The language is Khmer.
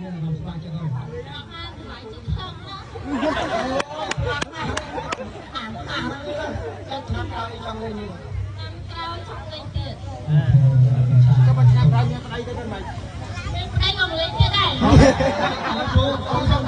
មានអារម្មណ៍ស្បាចិត្តហើយអាស្បាយចិត្តខឹងណាចាំឆ្នាំក្រោយចង់លេងនេះឆ្នាំក្រោយចង់លេងទៀតក៏បើឆ្នាំក្រោយមានប្តីទៅមិនមានប្តីក៏លេងទៀតដែរអូ